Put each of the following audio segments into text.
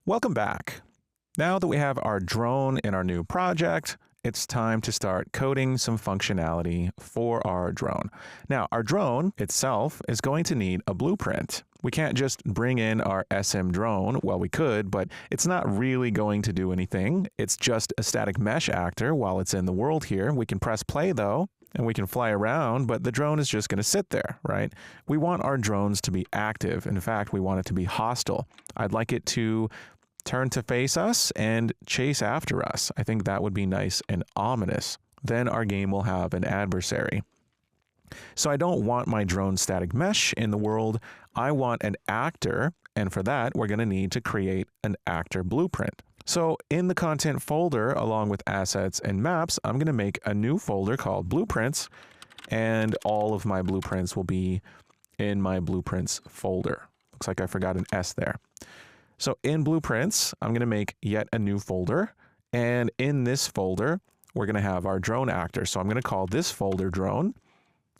Welcome back. Now that we have our drone in our new project, it's time to start coding some functionality for our drone. Now, our drone itself is going to need a blueprint. We can't just bring in our SM drone. Well, we could, but it's not really going to do anything. It's just a static mesh actor while it's in the world here. We can press play though, and we can fly around, but the drone is just going to sit there, right? We want our drones to be active. In fact, we want it to be hostile. I'd like it to turn to face us and chase after us. I think that would be nice and ominous. Then our game will have an adversary. So I don't want my drone static mesh in the world. I want an actor, and for that, we're going to need to create an actor blueprint. So in the content folder, along with assets and maps, I'm going to make a new folder called blueprints, and all of my blueprints will be in my blueprints folder. Looks like I forgot an S there. So in blueprints, I'm going to make yet a new folder. And in this folder, we're going to have our drone actor. So I'm going to call this folder drone.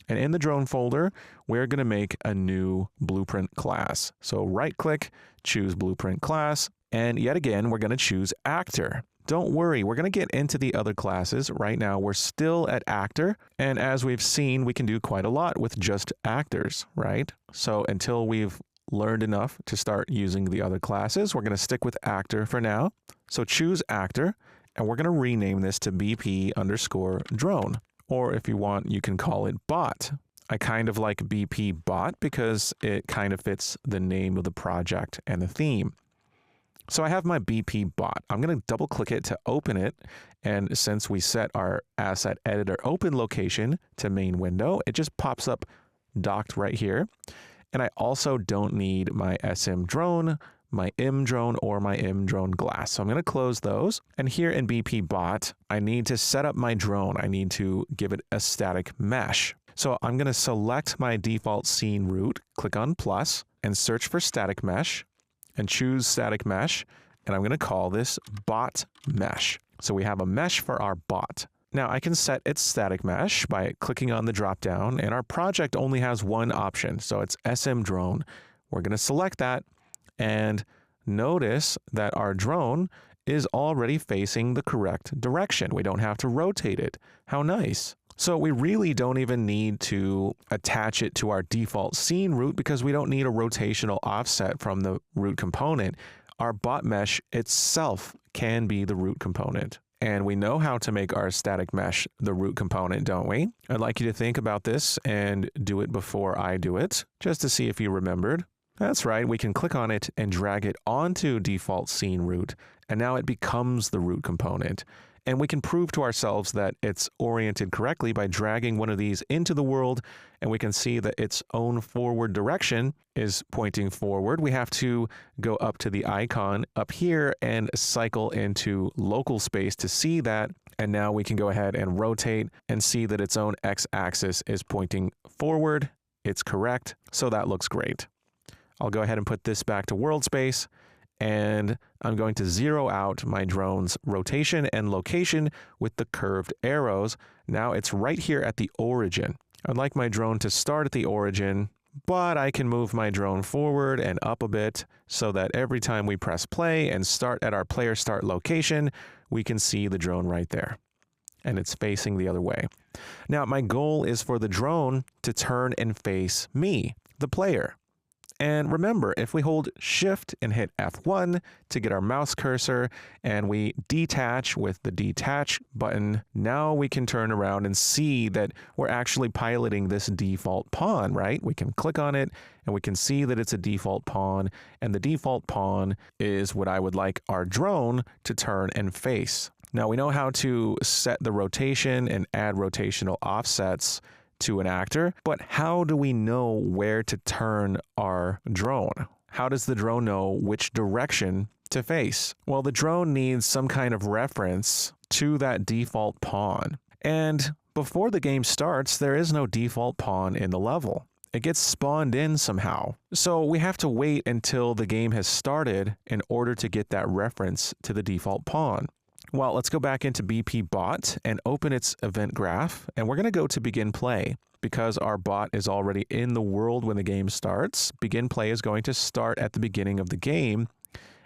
And in the drone folder, we're going to make a new blueprint class. So right click, choose blueprint class. And yet again, we're going to choose actor. Don't worry, we're going to get into the other classes. Right now, we're still at actor. And as we've seen, we can do quite a lot with just actors, right? So until we've learned enough to start using the other classes, we're going to stick with actor for now. So choose actor, and we're going to rename this to BP_drone. Or if you want, you can call it bot. I kind of like BP bot because it kind of fits the name of the project and the theme. So I have my BP bot. I'm going to double click it to open it. And since we set our asset editor open location to main window, it just pops up docked right here. And I also don't need my SM drone, my M drone, or my M drone glass. So I'm going to close those. And here in BP bot, I need to set up my drone. I need to give it a static mesh. So I'm going to select my default scene route, click on plus, and search for static mesh, and choose static mesh. And I'm going to call this bot mesh. So we have a mesh for our bot. Now I can set its static mesh by clicking on the drop down, and our project only has one option. So it's SM drone. We're going to select that, and notice that our drone is already facing the correct direction. We don't have to rotate it. How nice. So we really don't even need to attach it to our default scene route because we don't need a rotational offset from the root component. Our bot mesh itself can be the root component. And we know how to make our static mesh the root component, don't we? I'd like you to think about this and do it before I do it, just to see if you remembered. That's right, we can click on it and drag it onto default scene root, and now it becomes the root component. And we can prove to ourselves that it's oriented correctly by dragging one of these into the world, and we can see that its own forward direction is pointing forward. We have to go up to the icon up here and cycle into local space to see that. And now we can go ahead and rotate and see that its own x-axis is pointing forward. It's correct, so that looks great. I'll go ahead and put this back to world space. And I'm going to zero out my drone's rotation and location with the curved arrows. Now it's right here at the origin. I'd like my drone to start at the origin, but I can move my drone forward and up a bit so that every time we press play and start at our player start location, we can see the drone right there. And it's facing the other way. Now, my goal is for the drone to turn and face me, the player. And remember, if we hold Shift and hit F1 to get our mouse cursor and we detach with the detach button, now we can turn around and see that we're actually piloting this default pawn, right? We can click on it and we can see that it's a default pawn, and the default pawn is what I would like our drone to turn and face. Now we know how to set the rotation and add rotational offsets to an actor, but how do we know where to turn our drone? How does the drone know which direction to face? Well, the drone needs some kind of reference to that default pawn. And before the game starts, there is no default pawn in the level. It gets spawned in somehow. So we have to wait until the game has started in order to get that reference to the default pawn. Well, let's go back into BP bot and open its event graph, and we're going to go to begin play. because our bot is already in the world when the game starts, begin play is going to start at the beginning of the game.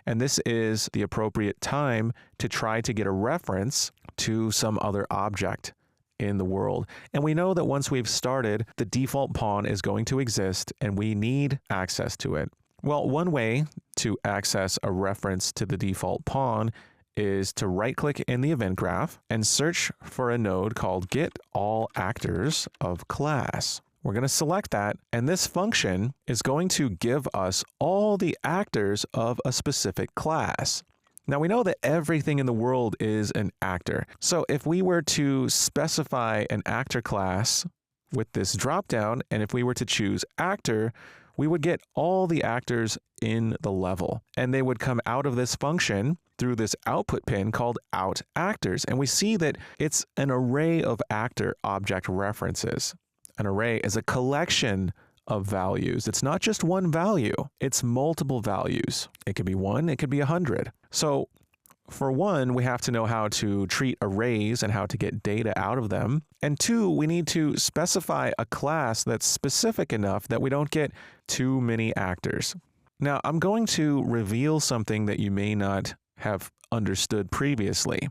And this is the appropriate time to try to get a reference to some other object in the world. And we know that once we've started, the default pawn is going to exist and we need access to it. Well, one way to access a reference to the default pawn is to right-click in the event graph and search for a node called Get All Actors of Class. We're going to select that, and this function is going to give us all the actors of a specific class. Now, we know that everything in the world is an actor. So if we were to specify an actor class with this dropdown, and if we were to choose actor, we would get all the actors in the level, and they would come out of this function through this output pin called out actors. And we see that it's an array of actor object references. An array is a collection of values. It's not just one value, it's multiple values. It could be 1, it could be 100. So for one, we have to know how to treat arrays and how to get data out of them. And two, we need to specify a class that's specific enough that we don't get too many actors. Now, I'm going to reveal something that you may not have understood previously.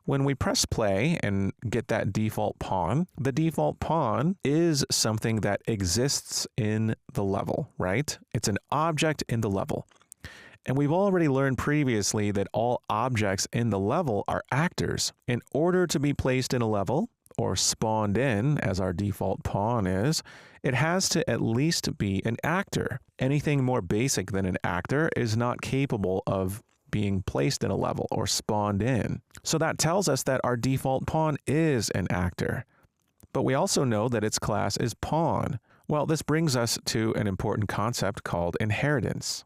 When we press play and get that default pawn, the default pawn is something that exists in the level, right? It's an object in the level. And we've already learned previously that all objects in the level are actors. In order to be placed in a level, or spawned in, as our default pawn is, it has to at least be an actor. Anything more basic than an actor is not capable of being placed in a level or spawned in. So that tells us that our default pawn is an actor. But we also know that its class is pawn. Well, this brings us to an important concept called inheritance.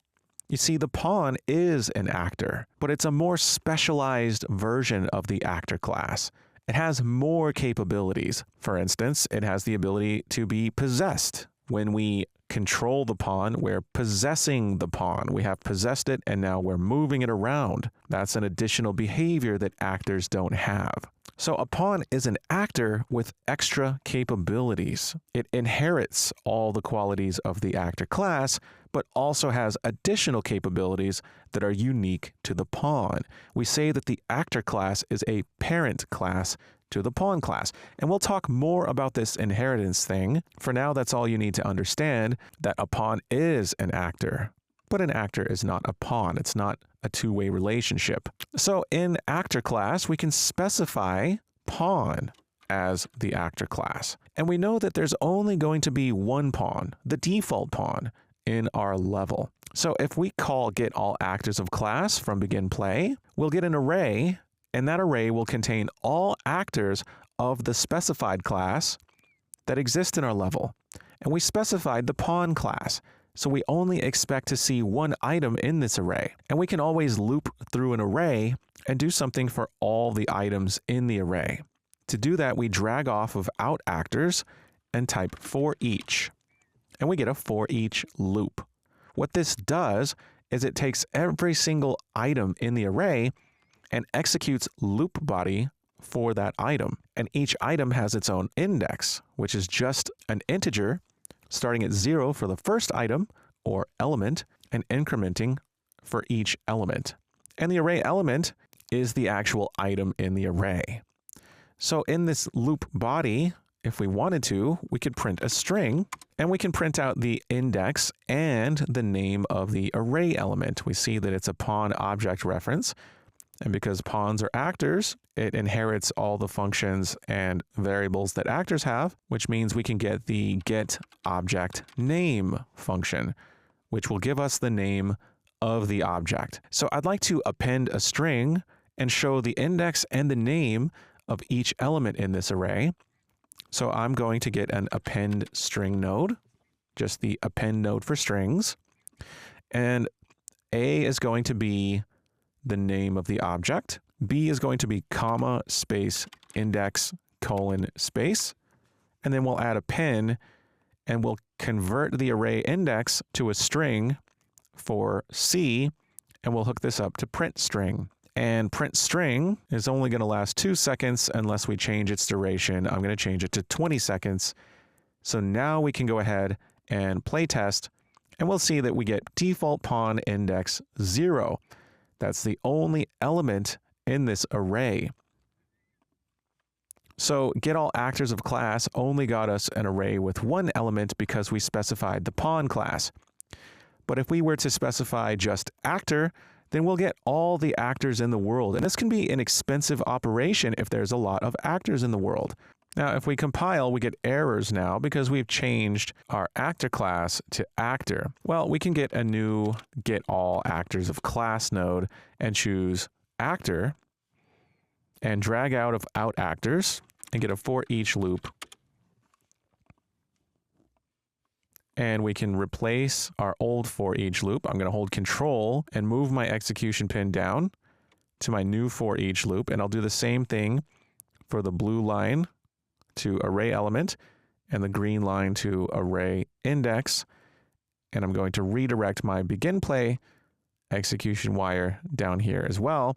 You see, the pawn is an actor, but it's a more specialized version of the actor class. It has more capabilities. For instance, it has the ability to be possessed. When we control the pawn, we're possessing the pawn. We have possessed it, and now we're moving it around. That's an additional behavior that actors don't have. So a pawn is an actor with extra capabilities. It inherits all the qualities of the actor class, but also has additional capabilities that are unique to the pawn. We say that the actor class is a parent class to the pawn class. And we'll talk more about this inheritance thing. For now, that's all you need to understand, that a pawn is an actor. But an actor is not a pawn. It's not a two-way relationship. So in actor class, we can specify pawn as the actor class. And we know that there's only going to be one pawn, the default pawn, in our level. So if we call get all actors of class from begin play, we'll get an array, and that array will contain all actors of the specified class that exist in our level. And we specified the pawn class, so we only expect to see one item in this array. And we can always loop through an array and do something for all the items in the array. To do that, we drag off of out actors and type for each. And we get a for each loop. What this does is it takes every single item in the array and executes loop body for that item. And each item has its own index, which is just an integer starting at 0 for the first item or element and incrementing for each element. And the array element is the actual item in the array. So in this loop body, if we wanted to, we could print a string, and we can print out the index and the name of the array element. We see that it's a pawn object reference, and because pawns are actors, it inherits all the functions and variables that actors have, which means we can get the get object name function, which will give us the name of the object. So I'd like to append a string and show the index and the name of each element in this array. So I'm going to get an append string node, just the append node for strings. And A is going to be the name of the object. B is going to be comma space index colon space. And then we'll add a pin and we'll convert the array index to a string for C, and we'll hook this up to print string. And print string is only going to last 2 seconds unless we change its duration. I'm going to change it to 20 seconds So now we can go ahead and play test, and we'll see that we get default pawn index 0. That's the only element in this array. So get all actors of class only got us an array with one element because we specified the pawn class. But if we were to specify just actor, then we'll get all the actors in the world. And this can be an expensive operation if there's a lot of actors in the world. Now, if we compile, we get errors now because we've changed our actor class to actor. Well, we can get a new get all actors of class node and choose actor and drag out of out actors and get a for each loop. And we can replace our old for each loop. I'm going to hold control and move my execution pin down to my new for each loop. And I'll do the same thing for the blue line to array element and the green line to array index. And I'm going to redirect my begin play execution wire down here as well.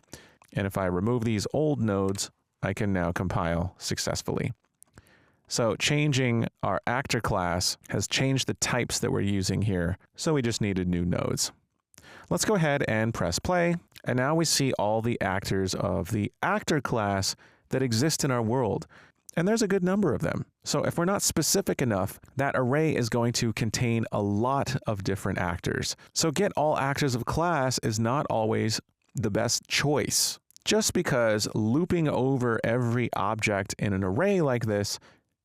And if I remove these old nodes, I can now compile successfully. So changing our actor class has changed the types that we're using here. So we just needed new nodes. Let's go ahead and press play. And now we see all the actors of the actor class that exist in our world. And there's a good number of them. So if we're not specific enough, that array is going to contain a lot of different actors. So get all actors of class is not always the best choice. Just because looping over every object in an array like this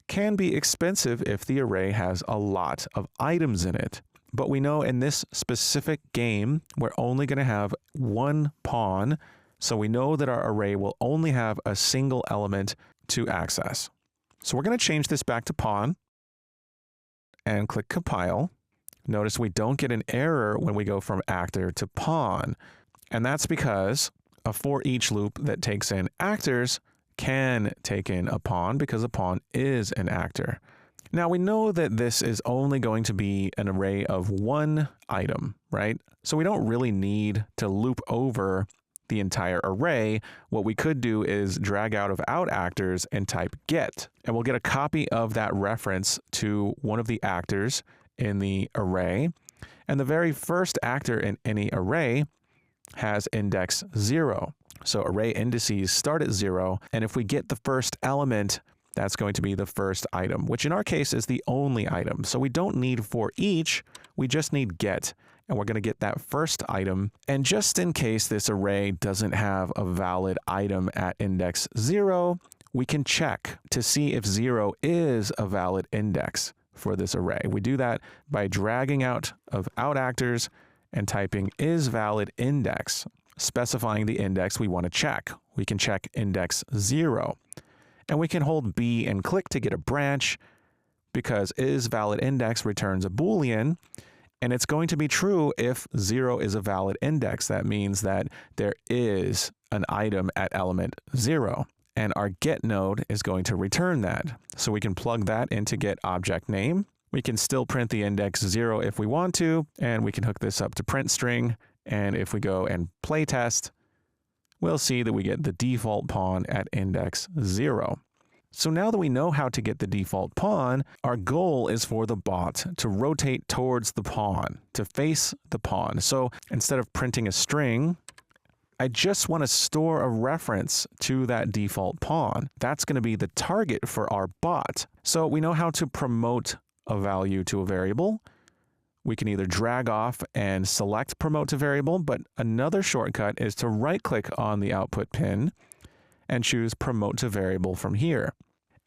can be expensive if the array has a lot of items in it. But we know in this specific game, we're only going to have one pawn. So we know that our array will only have a single element to access. So we're going to change this back to pawn and click compile. Notice we don't get an error when we go from actor to pawn. And that's because a for each loop that takes in actors can take in a pawn because a pawn is an actor. Now we know that this is only going to be an array of one item, right? So we don't really need to loop over the entire array. What we could do is drag out of out actors and type get, and we'll get a copy of that reference to one of the actors in the array. And the very first actor in any array has index 0. So array indices start at 0, and if we get the first element, that's going to be the first item, which in our case is the only item. So we don't need for each, we just need get, and we're going to get that first item. And just in case this array doesn't have a valid item at index 0, we can check to see if 0 is a valid index for this array. We do that by dragging out of out actors and typing is valid index, specifying the index we want to check. We can check index 0. And we can hold B and click to get a branch because is valid index returns a Boolean, and it's going to be true if 0 is a valid index. That means that there is an item at element 0, and our get node is going to return that. So we can plug that into get object name. We can still print the index 0 if we want to, and we can hook this up to print string. And if we go and play test, we'll see that we get the default pawn at index 0. So now that we know how to get the default pawn, our goal is for the bot to rotate towards the pawn, to face the pawn. So instead of printing a string, I just want to store a reference to that default pawn. That's going to be the target for our bot. So we know how to promote a value to a variable. We can either drag off and select promote to variable, but another shortcut is to right-click on the output pin and choose promote to variable from here.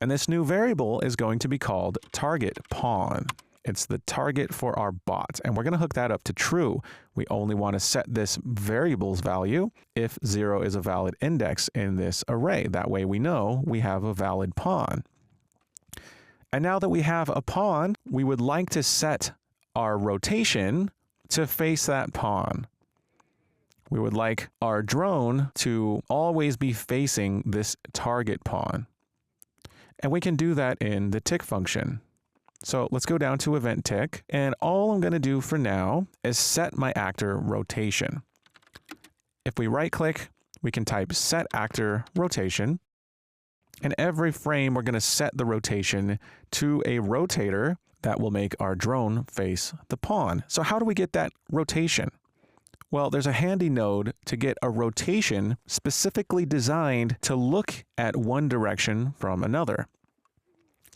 And this new variable is going to be called target pawn. It's the target for our bot, and we're going to hook that up to true. We only want to set this variable's value if 0 is a valid index in this array. That way we know we have a valid pawn. And now that we have a pawn, we would like to set our rotation to face that pawn. We would like our drone to always be facing this target pawn. And we can do that in the tick function. So let's go down to event tick, and all I'm going to do for now is set my actor rotation. If we right click, we can type set actor rotation, And every frame, we're going to set the rotation to a rotator that will make our drone face the pawn. So how do we get that rotation? Well, there's a handy node to get a rotation specifically designed to look at one direction from another.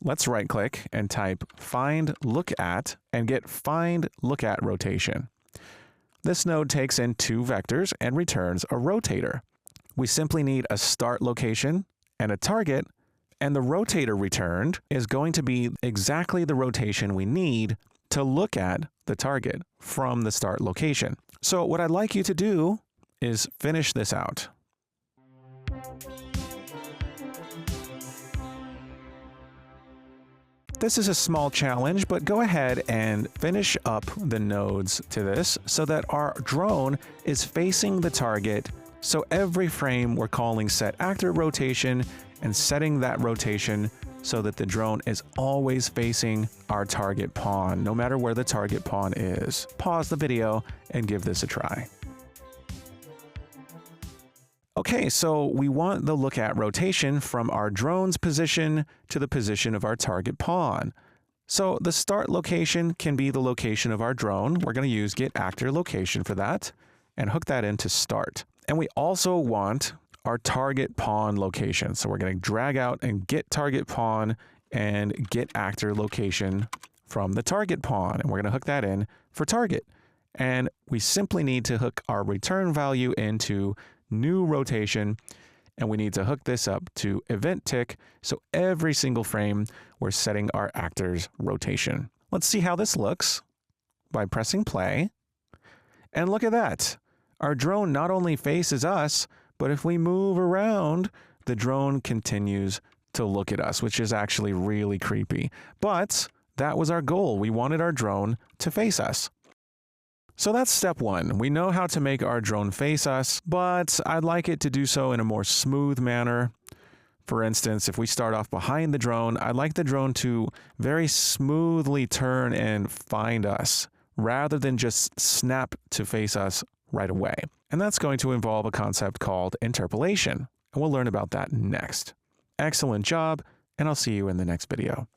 Let's right-click and type find look at and get find look at rotation. This node takes in 2 vectors and returns a rotator. We simply need a start location and a target, and the rotator returned is going to be exactly the rotation we need to look at the target from the start location. So what I'd like you to do is finish this out. This is a small challenge, but go ahead and finish up the nodes to this so that our drone is facing the target. So every frame we're calling set actor rotation and setting that rotation so that the drone is always facing our target pawn, no matter where the target pawn is. Pause the video and give this a try. Okay, so we want the look at rotation from our drone's position to the position of our target pawn. So the start location can be the location of our drone. We're going to use get actor location for that and hook that into start. And we also want our target pawn location. So we're going to drag out and get target pawn and get actor location from the target pawn. And we're going to hook that in for target. And we simply need to hook our return value into new rotation, and we need to hook this up to event tick, so every single frame we're setting our actor's rotation. Let's see how this looks by pressing play. And look at that. Our drone not only faces us, but if we move around, the drone continues to look at us, which is actually really creepy. But that was our goal. We wanted our drone to face us. So that's step 1. We know how to make our drone face us, but I'd like it to do so in a more smooth manner. For instance, if we start off behind the drone, I'd like the drone to very smoothly turn and find us, rather than just snap to face us right away. And that's going to involve a concept called interpolation, and we'll learn about that next. Excellent job, and I'll see you in the next video.